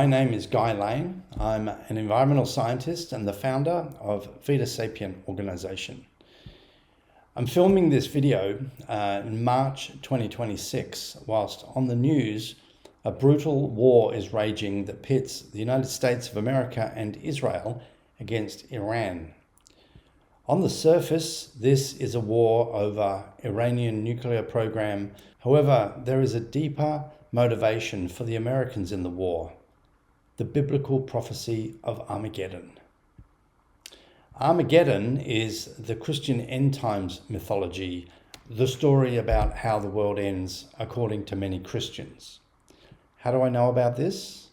My name is Guy Lane. I'm an environmental scientist and the founder of Vita Sapien organization. I'm filming this video in March 2026, whilst on the news, a brutal war is raging that pits the United States of America and Israel against Iran. On the surface, this is a war over Iranian nuclear program. However, there is a deeper motivation for the Americans in the war, the biblical prophecy of Armageddon. Armageddon is the Christian end times mythology, the story about how the world ends according to many Christians. How do I know about this?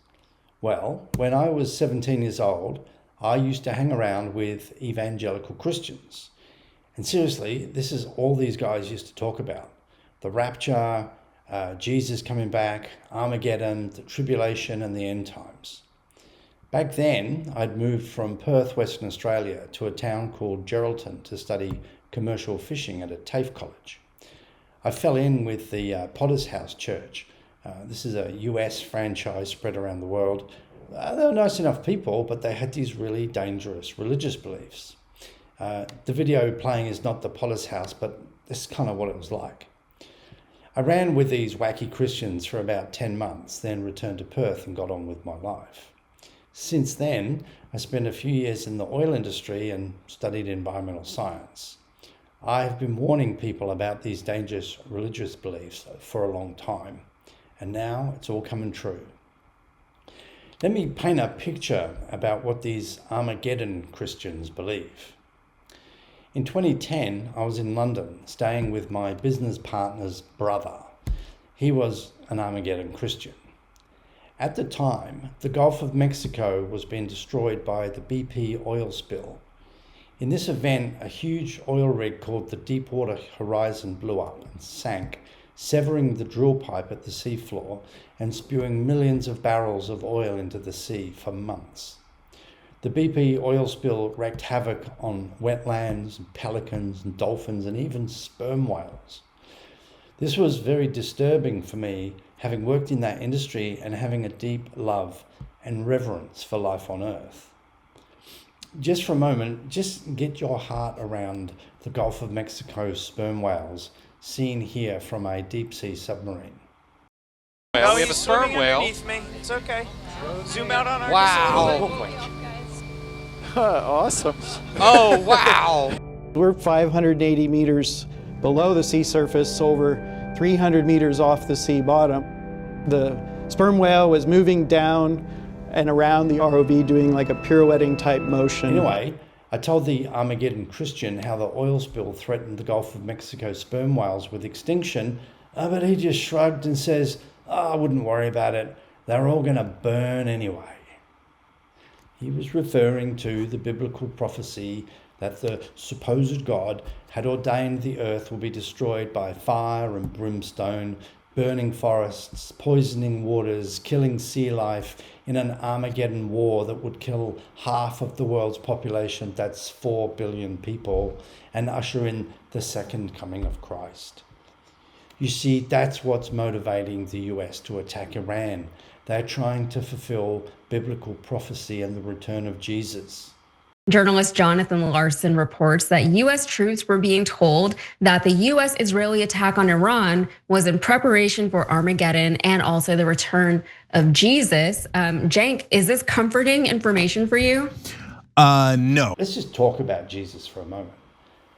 Well, when I was 17 years old, I used to hang around with evangelical Christians. And seriously, this is all these guys used to talk about. The rapture, Jesus coming back, Armageddon, the tribulation and the end times. Back then, I'd moved from Perth, Western Australia to a town called Geraldton to study commercial fishing at a TAFE college. I fell in with the Potter's House Church. This is a US franchise spread around the world. They were nice enough people, but they had these really dangerous religious beliefs. The video playing is not the Potter's House, but this is kind of what it was like. I ran with these wacky Christians for about 10 months, then returned to Perth and got on with my life. Since then, I spent a few years in the oil industry and studied environmental science. I have been warning people about these dangerous religious beliefs for a long time, and now it's all coming true. Let me paint a picture about what these Armageddon Christians believe. In 2010, I was in London staying with my business partner's brother. He was an Armageddon Christian. At the time, the Gulf of Mexico was being destroyed by the BP oil spill. In this event, a huge oil rig called the Deepwater Horizon blew up and sank, severing the drill pipe at the seafloor and spewing millions of barrels of oil into the sea for months. The BP oil spill wreaked havoc on wetlands, and pelicans and dolphins and even sperm whales. This was very disturbing for me, having worked in that industry and having a deep love and reverence for life on Earth. Just for a moment, just get your heart around the Gulf of Mexico sperm whales seen here from a deep sea submarine. Well, we have a sperm whale. Me. It's okay. Zoom out on our Wow. Awesome. Oh, wow. We're 580 meters below the sea surface, over 300 meters off the sea bottom. The sperm whale was moving down and around the ROV doing like a pirouetting type motion. Anyway, I told the Armageddon Christian how the oil spill threatened the Gulf of Mexico sperm whales with extinction, but he just shrugged and says, I wouldn't worry about it. They're all going to burn anyway. He was referring to the biblical prophecy that the supposed God had ordained the earth will be destroyed by fire and brimstone, burning forests, poisoning waters, killing sea life in an Armageddon war that would kill half of the world's population, that's 4 billion people, and usher in the second coming of Christ. You see, that's what's motivating the US to attack Iran. They're trying to fulfill biblical prophecy and the return of Jesus. Journalist Jonathan Larson reports that U.S. troops were being told that the U.S.-Israeli attack on Iran was in preparation for Armageddon and also the return of Jesus. Cenk, is this comforting information for you? No. Let's just talk about Jesus for a moment.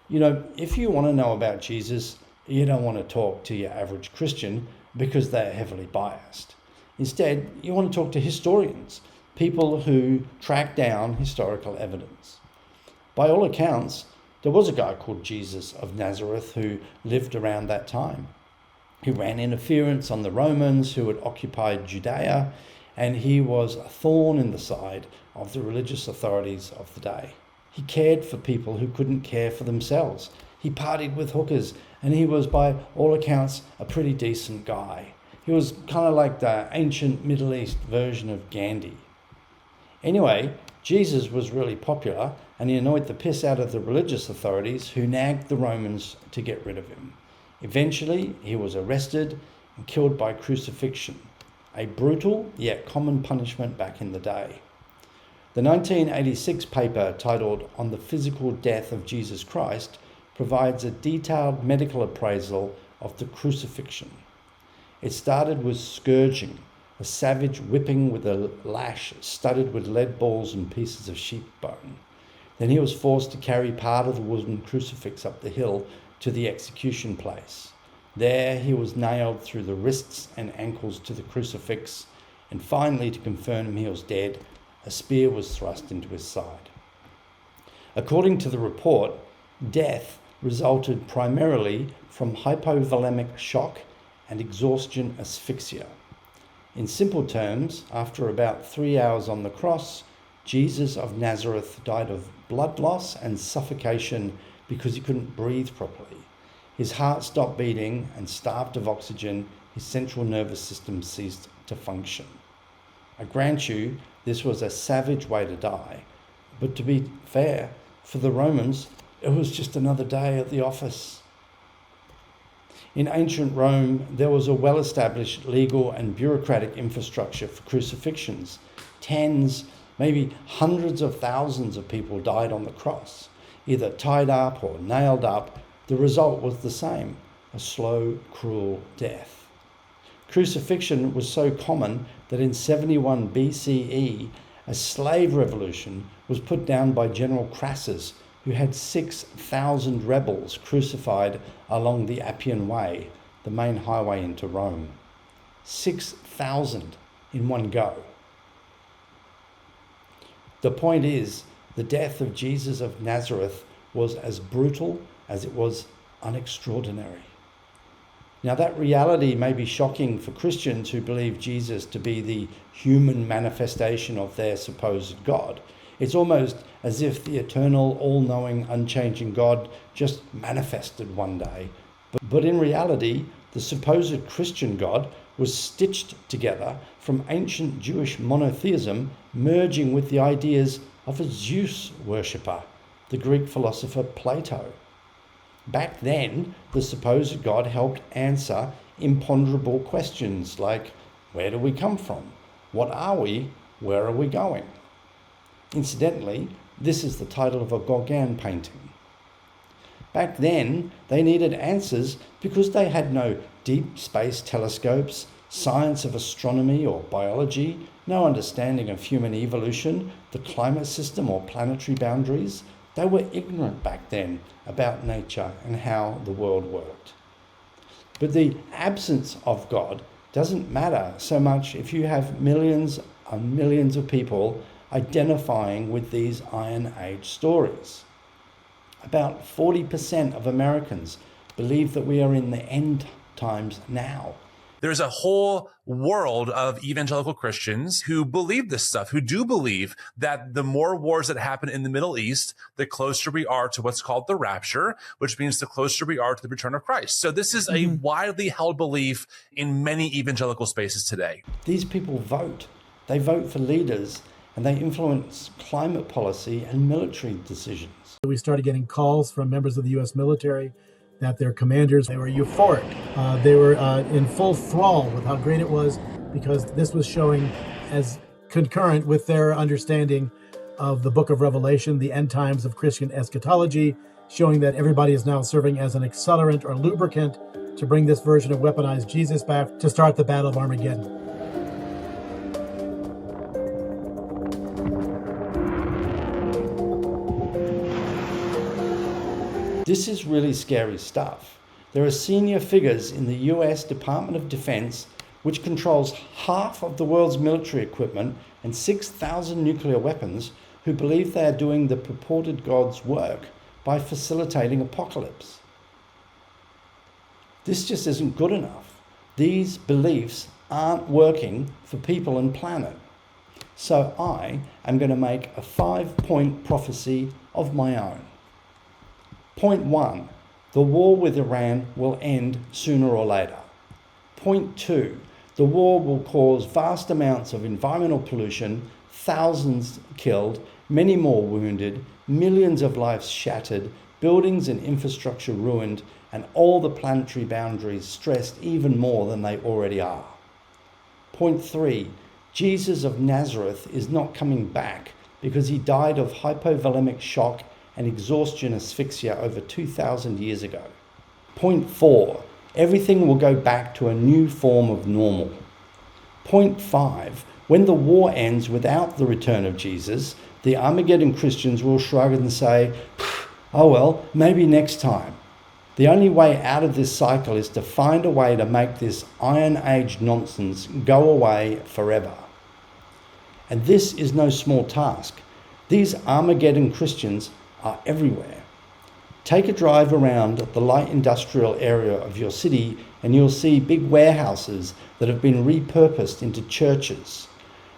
You know, if you want to know about Jesus, you don't want to talk to your average Christian because they're heavily biased. Instead, you want to talk to historians, people who track down historical evidence. By all accounts, there was a guy called Jesus of Nazareth who lived around that time. He ran interference on the Romans who had occupied Judea, and he was a thorn in the side of the religious authorities of the day. He cared for people who couldn't care for themselves. He partied with hookers, and he was, by all accounts, a pretty decent guy. He was kind of like the ancient Middle East version of Gandhi. Anyway, Jesus was really popular, and he annoyed the piss out of the religious authorities who nagged the Romans to get rid of him. Eventually, he was arrested and killed by crucifixion. a brutal yet common punishment back in the day. The 1986 paper titled On the Physical Death of Jesus Christ provides a detailed medical appraisal of the crucifixion. It started with scourging, a savage whipping with a lash studded with lead balls and pieces of sheep bone. Then he was forced to carry part of the wooden crucifix up the hill to the execution place. There he was nailed through the wrists and ankles to the crucifix, and finally, to confirm he was dead, a spear was thrust into his side. According to the report, death resulted primarily from hypovolemic shock and exhaustion asphyxia. In simple terms, after about 3 hours on the cross, Jesus of Nazareth died of blood loss and suffocation because he couldn't breathe properly. His heart stopped beating, and starved of oxygen, his central nervous system ceased to function. I grant you, this was a savage way to die, but to be fair, for the Romans, it was just another day at the office. In ancient Rome, there was a well-established legal and bureaucratic infrastructure for crucifixions. Tens, maybe hundreds of thousands of people died on the cross, either tied up or nailed up. The result was the same, a slow, cruel death. Crucifixion was so common that in 71 BCE, a slave revolution was put down by General Crassus, who had 6,000 rebels crucified along the Appian Way, the main highway into Rome. 6,000 in one go. The point is, the death of Jesus of Nazareth was as brutal as it was unextraordinary. Now, that reality may be shocking for Christians who believe Jesus to be the human manifestation of their supposed God. It's almost as if the eternal, all-knowing, unchanging God just manifested one day. But in reality, the supposed Christian God was stitched together from ancient Jewish monotheism, merging with the ideas of a Zeus worshipper, the Greek philosopher Plato. Back then, the supposed God helped answer imponderable questions like, where do we come from? What are we? Where are we going? Incidentally, this is the title of a Gauguin painting. Back then, they needed answers because they had no deep space telescopes, science of astronomy or biology, no understanding of human evolution, the climate system or planetary boundaries. They were ignorant back then about nature and how the world worked. But the absence of God doesn't matter so much if you have millions and millions of people identifying with these Iron Age stories. About 40% of Americans believe that we are in the end times now. There's a whole world of evangelical Christians who believe this stuff, who do believe that the more wars that happen in the Middle East, the closer we are to what's called the rapture, which means the closer we are to the return of Christ. So this is a widely held belief in many evangelical spaces today. These people vote. They vote for leaders, and they influence climate policy and military decisions. We started getting calls from members of the U.S. military that their commanders, they were euphoric. They were in full thrall with how great it was, because this was showing as concurrent with their understanding of the book of Revelation, the end times of Christian eschatology, showing that everybody is now serving as an accelerant or lubricant to bring this version of weaponized Jesus back to start the Battle of Armageddon. This is really scary stuff. There are senior figures in the US Department of Defense, which controls half of the world's military equipment and 6,000 nuclear weapons, who believe they are doing the purported God's work by facilitating apocalypse. This just isn't good enough. These beliefs aren't working for people and planet. So I am going to make a 5-point prophecy of my own. Point 1, the war with Iran will end sooner or later. Point 2, the war will cause vast amounts of environmental pollution, thousands killed, many more wounded, millions of lives shattered, buildings and infrastructure ruined, and all the planetary boundaries stressed even more than they already are. Point 3, Jesus of Nazareth is not coming back because he died of hypovolemic shock and exhaustion asphyxia over 2,000 years ago. Point 4, everything will go back to a new form of normal. Point 5, when the war ends without the return of Jesus, the Armageddon Christians will shrug and say, oh well, maybe next time. The only way out of this cycle is to find a way to make this Iron Age nonsense go away forever. And this is no small task. These Armageddon Christians are everywhere. Take a drive around the light industrial area of your city and you'll see big warehouses that have been repurposed into churches.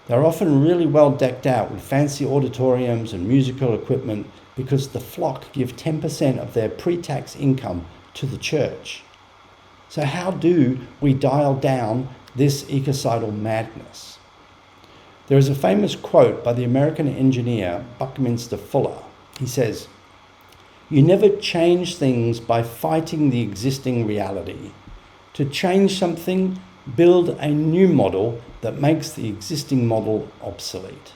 They're often really well decked out with fancy auditoriums and musical equipment because the flock give 10% of their pre-tax income to the church. So how do we dial down this ecocidal madness? There is a famous quote by the American engineer Buckminster Fuller. He says, "You never change things by fighting the existing reality. To change something, build a new model that makes the existing model obsolete."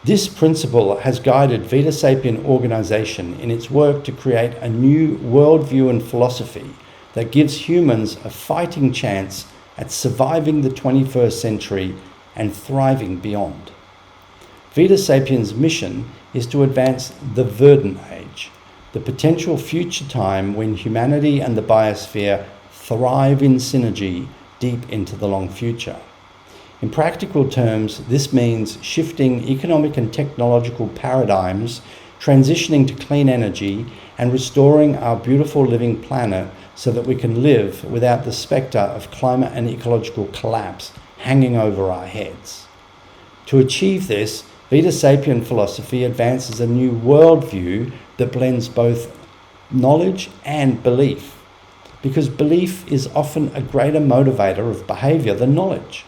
This principle has guided Vita Sapien organization in its work to create a new worldview and philosophy that gives humans a fighting chance at surviving the 21st century and thriving beyond. Vita Sapien's mission is to advance the verdant age, the potential future time when humanity and the biosphere thrive in synergy deep into the long future. In practical terms, this means shifting economic and technological paradigms, transitioning to clean energy, and restoring our beautiful living planet so that we can live without the spectre of climate and ecological collapse hanging over our heads. To achieve this, Vita Sapien Philosophy advances a new worldview that blends both knowledge and belief, because belief is often a greater motivator of behavior than knowledge.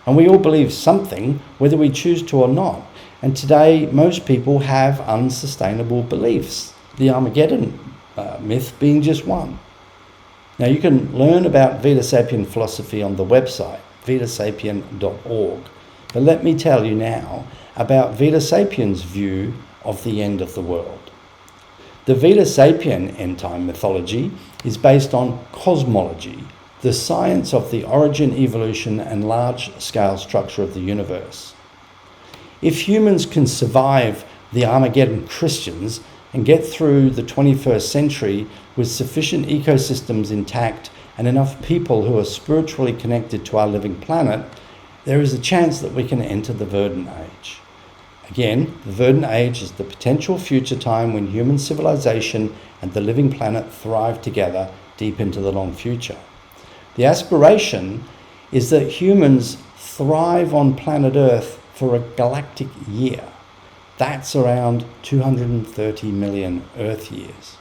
And we all believe something, whether we choose to or not. And today, most people have unsustainable beliefs, the Armageddon myth being just one. Now, you can learn about Vita Sapien Philosophy on the website, vitasapien.org. But let me tell you now about Vita Sapien's view of the end of the world. The Vita Sapien end-time mythology is based on cosmology, the science of the origin, evolution, and large-scale structure of the universe. If humans can survive the Armageddon Christians and get through the 21st century with sufficient ecosystems intact and enough people who are spiritually connected to our living planet, there is a chance that we can enter the verdant age. Again, the verdant age is the potential future time when human civilization and the living planet thrive together deep into the long future. The aspiration is that humans thrive on planet Earth for a galactic year. That's around 230 million Earth years.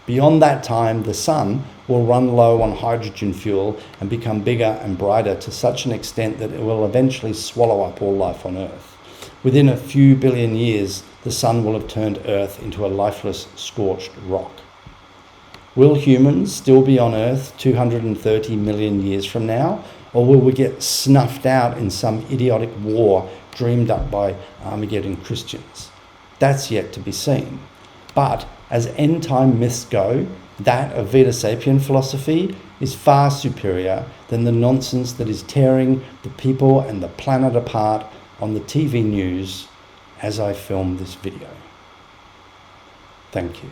Beyond that time, the sun will run low on hydrogen fuel and become bigger and brighter to such an extent that it will eventually swallow up all life on Earth. Within a few billion years, the sun will have turned Earth into a lifeless, scorched rock. Will humans still be on Earth 230 million years from now, or will we get snuffed out in some idiotic war dreamed up by Armageddon Christians? That's yet to be seen. But as end-time myths go, that of Vita Sapien Philosophy is far superior than the nonsense that is tearing the people and the planet apart on the TV news as I film this video. Thank you.